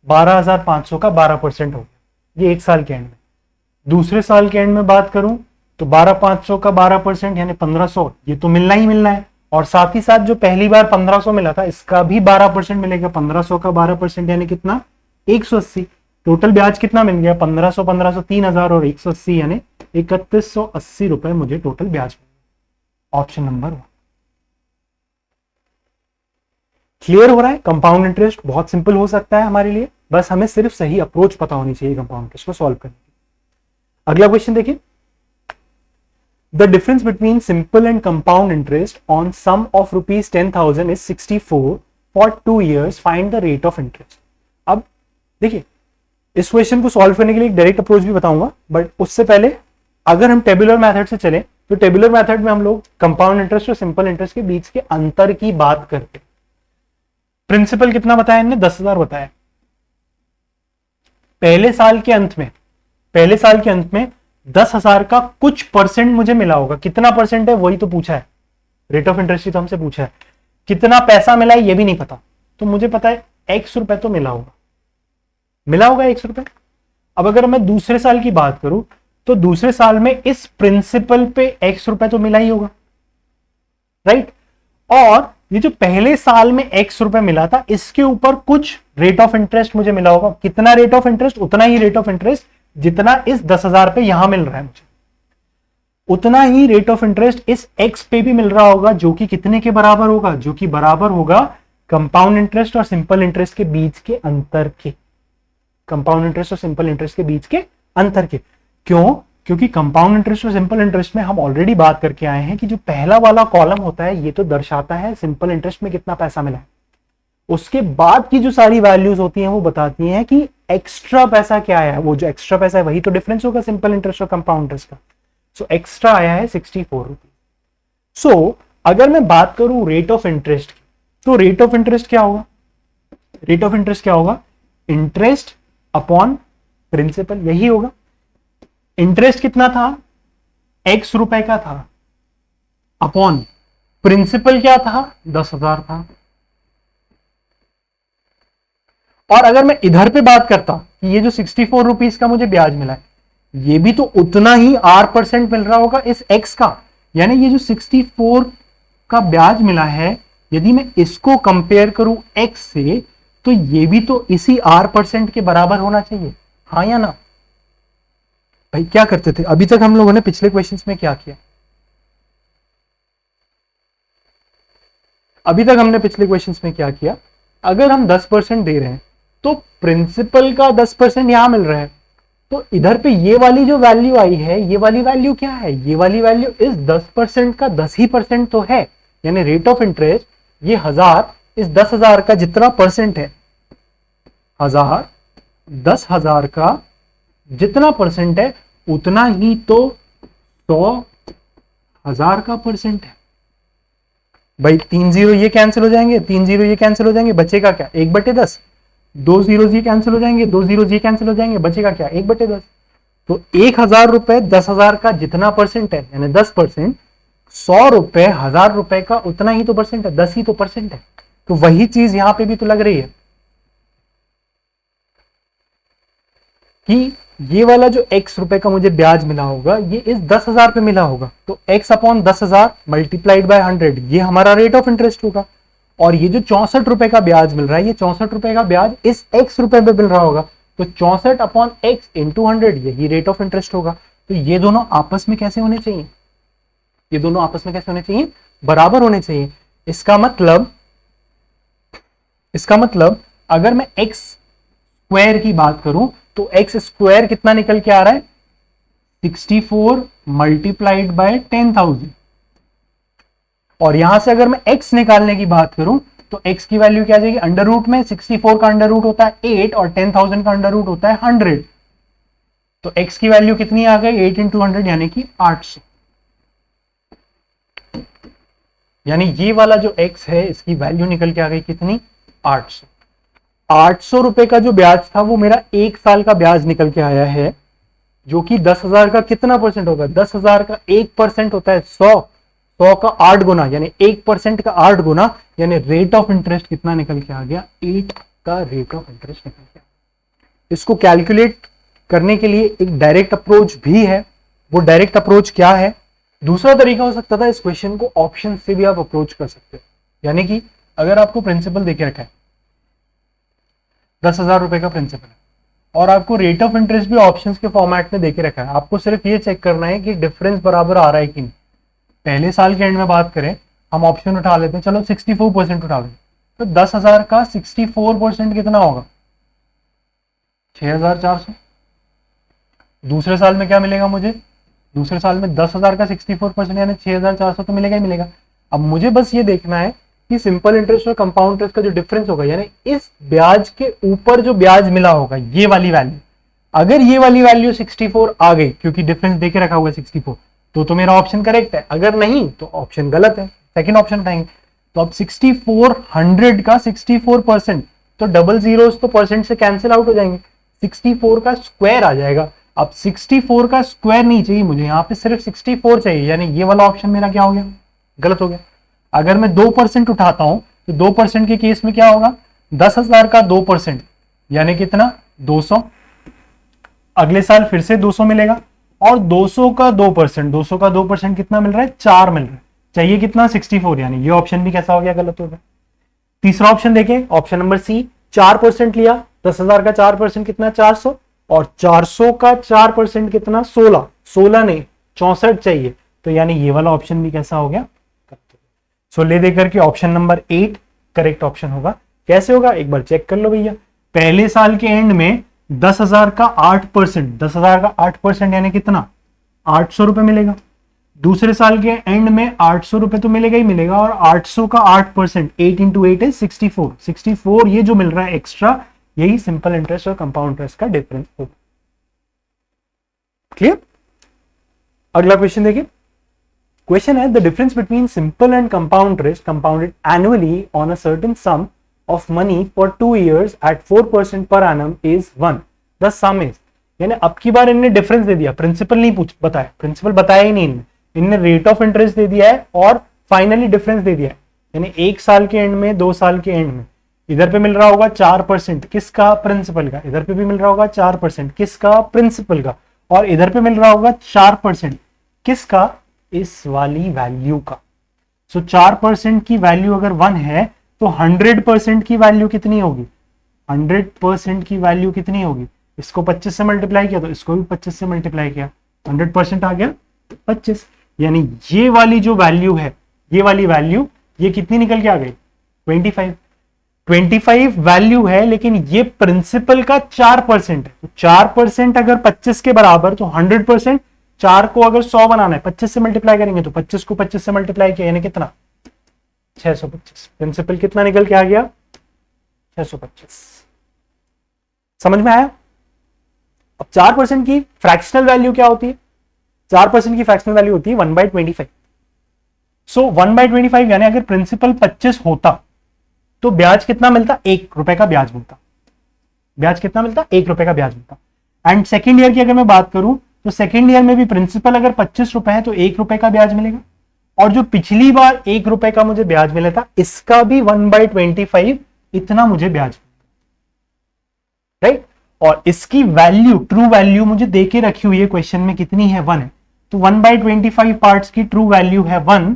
12,500 का 12% हो गया, ये एक साल के एंड में। दूसरे साल के एंड में बात करूं तो 12,500 का 12% यानी 1500, ये तो मिलना ही मिलना है, और साथ ही साथ जो पहली बार 1500 मिला था इसका भी 12% मिलेगा, 1500 का 12% यानी कितना, 180। टोटल ब्याज कितना मिल गया, 1500 1500 3000 और 180 यानी 3180 रुपए मुझे टोटल ब्याज। ऑप्शन नंबर 1 क्लियर हो रहा है। कंपाउंड इंटरेस्ट बहुत सिंपल हो सकता है हमारे लिए, बस हमें सिर्फ सही अप्रोच पता होनी चाहिए कंपाउंड इंटरेस्ट को सॉल्व करने की। अगला क्वेश्चन देखिए, the difference between simple and compound interest on sum of ₹10,000 is 64 for 2 years, find the rate of interest. अब देखिए, इस क्वेश्चन को सॉल्व करने के लिए एक डायरेक्ट अप्रोच भी बताऊंगा, बट उससे पहले अगर हम टेबुलर मेथड से चले तो टेबुलर मेथड में हम लोग कंपाउंड इंटरेस्ट और सिंपल इंटरेस्ट के बीच के अंतर की बात करते हैं। प्रिंसिपल कितना बताया इन्होंने, 10,000 बताया। पहले साल के अंत में 10,000 का कुछ परसेंट मुझे मिला होगा, कितना परसेंट है वही तो पूछा है, रेट ऑफ इंटरेस्ट ही तो हमसे पूछा है, कितना पैसा मिला है ये भी नहीं पता, तो मुझे पता है x रुपए तो मिला होगा x रुपए। अब अगर मैं दूसरे साल की बात करूं तो दूसरे साल में इस प्रिंसिपल पे x रुपए तो मिला ही होगा, राइट। और ये जो पहले साल में x रुपए मिला था इसके ऊपर कुछ रेट ऑफ इंटरेस्ट मुझे मिला होगा, कितना रेट ऑफ इंटरेस्ट, उतना ही रेट ऑफ इंटरेस्ट जितना इस 10,000 पे यहां मिल रहा है मुझे, उतना ही रेट ऑफ इंटरेस्ट इस x पे भी मिल रहा होगा, जो कि कितने के बराबर होगा, जो कि बराबर होगा कंपाउंड इंटरेस्ट और सिंपल इंटरेस्ट के बीच के अंतर के, कंपाउंड इंटरेस्ट और सिंपल इंटरेस्ट के बीच के अंतर के। क्यों? क्योंकि कंपाउंड इंटरेस्ट और सिंपल इंटरेस्ट में हम ऑलरेडी बात करके आए हैं कि जो पहला वाला कॉलम होता है ये तो दर्शाता है सिंपल इंटरेस्ट में कितना पैसा मिला है, उसके बाद की जो सारी वैल्यूज होती हैं वो बताती हैं कि एक्स्ट्रा पैसा क्या आया है। वो जो एक्स्ट्रा पैसा है वही तो डिफरेंस होगा सिंपल इंटरेस्ट और कंपाउंड इंटरेस्ट का। सो एक्स्ट्रा आया है 64 रुपीज। सो अगर मैं बात करूं रेट ऑफ इंटरेस्ट की, तो रेट ऑफ इंटरेस्ट क्या होगा? रेट ऑफ इंटरेस्ट क्या होगा? इंटरेस्ट अपॉन प्रिंसिपल, यही होगा। इंटरेस्ट कितना था? x रुपए का था, अपॉन प्रिंसिपल क्या था? 10,000 था। और अगर मैं इधर पे बात करता कि ये जो 64 रुपीज का मुझे ब्याज मिला है, ये भी तो उतना ही R% मिल रहा होगा इस x का। यानी ये जो 64 का ब्याज मिला है, यदि मैं इसको कंपेयर करूं x से, तो ये भी तो इसी R% के बराबर होना चाहिए, हाँ या ना? भाई क्या करते थे अभी तक हम लोगों ने? पिछले क्वेश्चंस में क्या किया? अभी तक हमने पिछले क्वेश्चंस में क्या किया? अगर हम 10% दे रहे हैं तो प्रिंसिपल का 10% यहां मिल रहा है, तो इधर पे ये वाली जो वैल्यू आई है, ये वाली वैल्यू क्या है? ये वाली वैल्यू इस 10% का 10% तो है। यानी रेट ऑफ इंटरेस्ट ये 1000 इस 10,000 का जितना परसेंट है, 1000 10,000 का जितना परसेंट है उतना ही तो 100,000 का परसेंट है। भाई 3 जीरो ये कैंसिल हो जाएंगे, 3 जीरो ये कैंसिल हो जाएंगे, बचेगा क्या? 1/10। 2 जीरो ये कैंसिल हो जाएंगे, 2 जीरो ये कैंसिल हो जाएंगे, बचेगा क्या? 1/10। तो 1,000 रुपए 10,000 का जितना परसेंट है, यानी 10%, 100 रुपए 1,000 रुपए का उतना ही तो परसेंट है, 10 ही तो परसेंट है। तो वही चीज यहां पे भी तो लग रही है कि ये वाला जो x रुपए का मुझे ब्याज मिला होगा, ये इस 10,000 पे मिला होगा, तो x अपॉन 10,000 मल्टीप्लाइड बाय 100, ये हमारा रेट ऑफ इंटरेस्ट होगा। और ये जो 64 रुपए का ब्याज मिल रहा है, ये 64 रुपए का ब्याज इस x रुपए पे मिल रहा होगा, तो 64 अपॉन x इंटू 100, यही रेट ऑफ इंटरेस्ट होगा। तो ये दोनों आपस में कैसे होने चाहिए? ये दोनों आपस में कैसे होने चाहिए? बराबर होने चाहिए। इसका मतलब अगर मैं x स्क्वायर की बात करूं तो x स्क्वायर कितना निकल के आ रहा है? 64 मल्टीप्लाइड बाय 10,000। और यहां से अगर मैं x निकालने की बात करूं तो x की वैल्यू क्या आ जाएगी? अंडर रूट में 64 का अंडर रूट होता है 8 और 10,000 का अंडर रूट होता है 100। तो x की वैल्यू कितनी आ गई? 8 इंटू 100 यानी कि 800। यानी ये वाला जो x है इसकी वैल्यू निकल के आ गई कितनी? 800। 800 रुपए का जो ब्याज था वो मेरा 1 साल का ब्याज निकल के आया है, जो कि 10,000 का कितना परसेंट होगा? 10,000 का 1% होता है 100, 100 का 8 गुना, यानी 1% का 8 गुना, यानी रेट ऑफ इंटरेस्ट कितना निकल के आ गया? 8 का रेट ऑफ इंटरेस्ट निकल गया। इसको कैलकुलेट करने के लिए एक डायरेक्ट अप्रोच भी है। वो डायरेक्ट अप्रोच क्या है? दूसरा तरीका हो सकता था, इस क्वेश्चन को ऑप्शन से भी आप अप्रोच कर सकते हो। यानी कि अगर आपको प्रिंसिपल देके रखा है 10,000 रुपए का प्रिंसिपल है और आपको रेट ऑफ इंटरेस्ट भी ऑप्शंस के फॉर्मेट में देके रखा है, आपको सिर्फ ये चेक करना है कि डिफरेंस बराबर आ रहा है कि नहीं। पहले साल के एंड में बात करें, हम ऑप्शन उठा लेते हैं, चलो 64% उठा लेते, तो 10,000 का 64% कितना होगा? 6,400। दूसरे साल में क्या मिलेगा मुझे? दूसरे साल में 10,000 का 64% यानी 6,400 तो मिलेगा ही मिलेगा। अब मुझे बस ये देखना है कि सिंपल इंटरेस्ट और कंपाउंड इंटरेस्ट का जो डिफरेंस होगा, यानी इस ब्याज के ऊपर जो ब्याज मिला होगा, ये वाली वैल्यू, अगर ये वाली वैल्यू 64 आ गई, क्योंकि डिफरेंस देके रखा हुआ है 64, तो मेरा ऑप्शन करेक्ट है। अगर नहीं तो ऑप्शन गलत है, सेकंड ऑप्शन उठाएंगे। तो अब 6400 का 64%, तो डबल जीरोस तो परसेंट से कैंसिल आउट हो जाएंगे, 64 का स्क्वायर आ जाएगा। अब 64 का स्क्वायर नहीं चाहिए मुझे, यहाँ पे सिर्फ 64 चाहिए, यानी ये वाला ऑप्शन मेरा क्या हो गया? गलत हो गया। अगर मैं 2% उठाता हूं तो 2% के केस में क्या होगा? 10,000 का 2% यानी कितना? 200। अगले साल फिर से 200 मिलेगा और 200 का 2%, 200 का 2% कितना मिल रहा है? 4 मिल रहा है। चाहिए कितना? 64, यानी ये ऑप्शन भी कैसा हो गया? गलत हो गया। तीसरा ऑप्शन देखें, ऑप्शन नंबर सी, 4% लिया, 10,000 का 4% कितना? 400, और 400 का 4% कितना? 16, 16 नहीं 64 चाहिए, तो यानी ये वाला ऑप्शन भी कैसा हो गया? सो ले देकर के ऑप्शन नंबर 8 करेक्ट ऑप्शन होगा। कैसे होगा एक बार चेक कर लो भैया। पहले साल के एंड में 10,000 का 8%, 10,000 का 8% यानी कितना, 800 रुपए मिलेगा। दूसरे साल के एंड में 800 रुपए तो मिलेगा ही मिलेगा, और 800 का 8%, 8 इंटू 8 is 64, 64 ये जो मिल रहा है एक्स्ट्रा, यही सिंपल इंटरेस्ट और कंपाउंड इंटरेस्ट का डिफरेंस होगा। क्लियर। अगला क्वेश्चन देखिए। क्वेश्चन है the difference between simple and compound interest compounded annually on a certain sum of money for 2 years at 4% per annum is 1। The sum is, यानी अब की बार इनने डिफरेंस दे दिया, प्रिंसिपल नहीं बताया, प्रिंसिपल बताया ही नहीं इनने रेट ऑफ इंटरेस्ट दे दिया है और फाइनली डिफरेंस दे दिया है। यानी 1 साल के एंड में 2 साल के एंड में इधर पे मिल रहा होगा 4%, किसका, प्रिंसिपल का। इधर पे भी मिल रहा होगा 4%, किसका, प्रिंसिपल का। और इधर पे मिल रहा होगा 4%, किसका, इस वाली वैल्यू का। सो 4% की वैल्यू अगर 1 है तो 100% की वैल्यू कितनी होगी, 100% की वैल्यू कितनी होगी। इसको 25 से मल्टीप्लाई किया तो इसको भी 25 से मल्टीप्लाई किया, 100% आ गया 25। यानी ये वाली जो वैल्यू है, ये वाली वैल्यू, ये कितनी निकल के आ गई, 25। 25 वैल्यू है, लेकिन ये प्रिंसिपल का 4% है। तो 4% अगर 25 के बराबर, तो 100%, 4 को अगर 100 बनाना है 25 से मल्टीप्लाई करेंगे, तो 25 को 25 से मल्टीप्लाई किया यानी कितना, 625। प्रिंसिपल कितना निकल के आ गया, 625। समझ में आया। अब 4% की फ्रैक्शनल वैल्यू क्या होती है, 4% की फ्रैक्शनल वैल्यू होती है 1/25। सो 1/25 यानी अगर प्रिंसिपल 25 होता तो ब्याज कितना मिलता, 1 रुपए का ब्याज मिलता। ब्याज कितना मिलता, 1 रुपए का ब्याज मिलता। एंड सेकेंड ईयर की अगर मैं बात करूं तो सेकेंड ईयर में भी प्रिंसिपल अगर 25 रुपए है तो 1 रुपए का ब्याज मिलेगा, और जो पिछली बार 1 रुपए का मुझे ब्याज मिला था, इसका भी 1/25 इतना मुझे ब्याज, राइट। और इसकी वैल्यू, ट्रू वैल्यू मुझे देके रखी हुई है क्वेश्चन में, कितनी है, 1 है। तो 1/25 पार्ट्स की ट्रू वैल्यू है 1,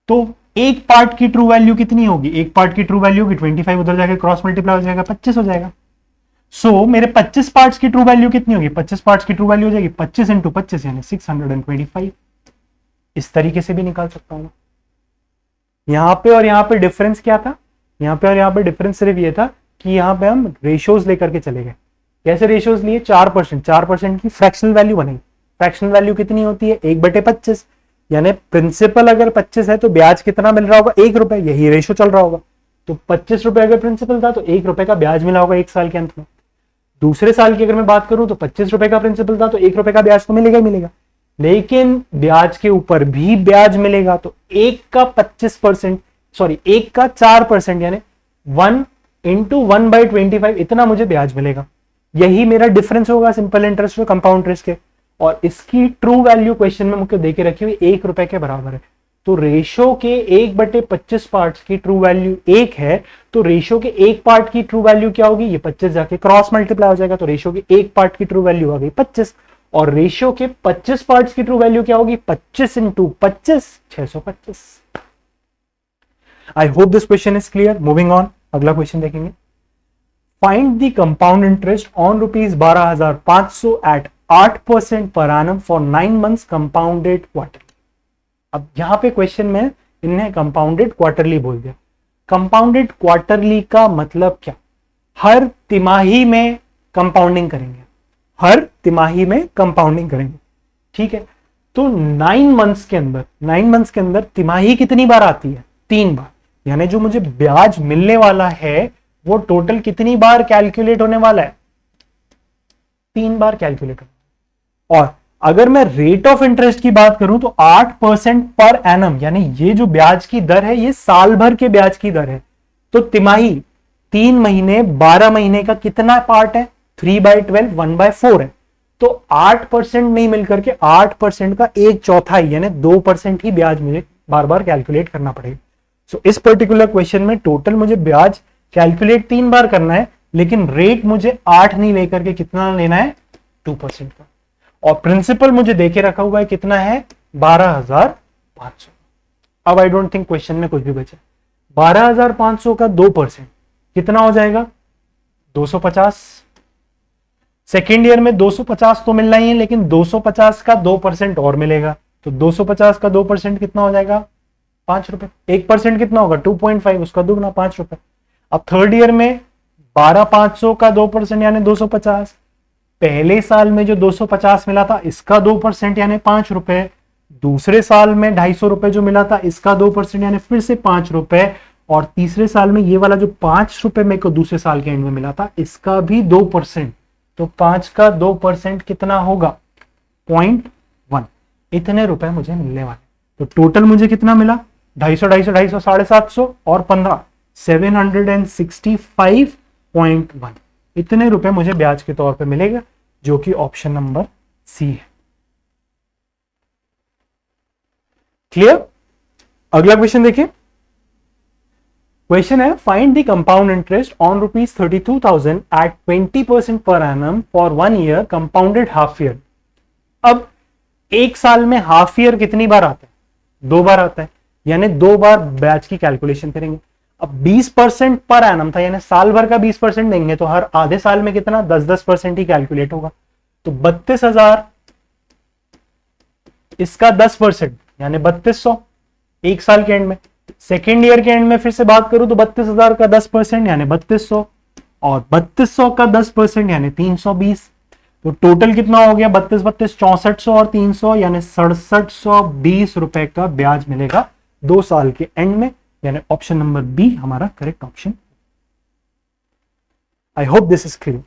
तो एक पार्ट की ट्रू वैल्यू कितनी होगी, एक पार्ट की ट्रू वैल्यू होगी 25, उधर जाके क्रॉस मल्टीप्लाई हो जाएगा, 25 हो जाएगा। सो मेरे 25 पार्ट्स की ट्रू वैल्यू कितनी होगी, 25 पार्ट्स की ट्रू वैल्यू हो जाएगी 25 इंटू 25 यानी 625। इस तरीके से भी निकाल सकता हूं। यहां पे और यहां पे डिफरेंस क्या था, यहां पे और यहां पे डिफरेंस सिर्फ ये था कि यहां पे हम रेशियोज लेकर के चले गए। कैसे रेशियोज लिए, 4%, 4% की फ्रैक्शनल वैल्यू बनी। फ्रैक्शनल वैल्यू कितनी होती है, 1/25, यानी प्रिंसिपल अगर 25 है तो ब्याज कितना मिल रहा होगा, 1 रुपए, यही रेशियो चल रहा होगा। तो 25 रुपए अगर प्रिंसिपल था तो 1 रुपए का ब्याज मिला होगा 1 साल के अंत में। दूसरे साल की अगर मैं बात करूं तो 25 रुपए का प्रिंसिपल था तो 1 रुपए का ब्याज तो मिलेगा ही मिलेगा, लेकिन ब्याज के ऊपर भी ब्याज मिलेगा। तो 1 का 25%, सॉरी 1 का 4% यानी 1 इंटू 1/25 इतना मुझे ब्याज मिलेगा। यही मेरा डिफरेंस होगा सिंपल इंटरेस्ट और कंपाउंड इंटरेस्ट के। और इसकी ट्रू वैल्यू क्वेश्चन में मुझे देके रखी हुई 1 रुपए के बराबर है। तो रेशो के 1/25 पार्ट्स की ट्रू वैल्यू 1 है, तो रेशो के 1 पार्ट की ट्रू वैल्यू क्या होगी, ये 25 जाके क्रॉस मल्टीप्लाई हो जाएगा, तो रेशो के 1 पार्ट की ट्रू वैल्यू आ गई 25, और रेशो के 25 पार्ट्स की ट्रू वैल्यू क्या होगी, 25 into 25, 625। I hope this question is clear. Moving on, अगला क्वेश्चन देखेंगे। Find the compound interest on ₹12,500 at 8% per annum for 9 months compounded quarterly. अब यहां पे क्वेश्चन में इन्हें कंपाउंडेड क्वार्टरली बोल दिया। कंपाउंडेड क्वार्टरली का मतलब क्या, हर तिमाही में कंपाउंडिंग करेंगे, हर तिमाही में कंपाउंडिंग करेंगे, ठीक है। तो 9 months के अंदर, 9 months के अंदर तिमाही कितनी बार आती है, 3 बार। यानी जो मुझे ब्याज मिलने वाला है वो टोटल कितनी बार कैलकुलेट होने वाला है, 3 बार कैलकुलेट होगा। और अगर मैं रेट ऑफ इंटरेस्ट की बात करूं तो 8% पर एनम, यानी ये जो ब्याज की दर है ये साल भर के ब्याज की दर है। तो तिमाही 3 महीने 12 महीने का कितना पार्ट है, 3/12, 1/4 है। तो 8% नहीं मिलकर के 8% का 1/4 यानी 2% ही ब्याज मुझे बार बार कैलकुलेट करना पड़ेगा। सो इस पर्टिकुलर क्वेश्चन में टोटल मुझे ब्याज कैलकुलेट 3 बार करना है, लेकिन रेट मुझे 8 नहीं लेकर के कितना लेना है, 2% का। और प्रिंसिपल मुझे देके रखा हुआ है कितना है, 12,500। अब आई डोंट थिंक क्वेश्चन में कुछ भी बचा। 12,500 का 2% कितना हो जाएगा, 250। सेकेंड ईयर में 250 तो मिलना ही है, लेकिन 250 का 2% और मिलेगा, तो 250 का 2% कितना हो जाएगा, 5 रुपए। 1% कितना होगा 2.5, उसका दुगना 5 रुपए। अब थर्ड ईयर में 12,500 का 2% यानी 250। पहले साल में जो 250 मिला था इसका 2% यानी 5 रुपए। दूसरे साल में 250 रुपए जो मिला था इसका 2% यानी फिर से 5 रुपए। और तीसरे साल में ये वाला जो 5 रुपए मेरे को दूसरे साल के एंड में मिला था इसका भी 2%। तो 5 का 2% कितना होगा 0.1। इतने रुपए मुझे मिलने वाले। तो टोटल मुझे कितना मिला 250 250 250 750 और 15 765.1। इतने रुपए मुझे ब्याज के तौर पे मिलेगा, जो कि ऑप्शन नंबर सी है। क्लियर? अगला क्वेश्चन देखिए। क्वेश्चन है find the compound interest on ₹32,000 at 20% per annum for 1 year compounded half year. अब एक साल में हाफ ईयर कितनी बार आता है 2 बार आता है, यानी 2 बार ब्याज की कैलकुलेशन करेंगे। अब 20% पर एनम था, यानी साल भर का 20% देंगे तो हर आधे साल में कितना 10% ही कैलकुलेट होगा। तो 32,000 इसका 10% यानी 3200 एक साल के एंड में। सेकेंड ईयर के एंड में फिर से बात करूं तो 32,000 का 10% यानी 3200 और 3200 का 10% यानी 320। तो टोटल कितना हो गया 32 32 6400 और 300 यानी 6720 रुपए का ब्याज मिलेगा 2 साल के एंड में, यानी ऑप्शन नंबर बी हमारा correct option. I hope this is clear.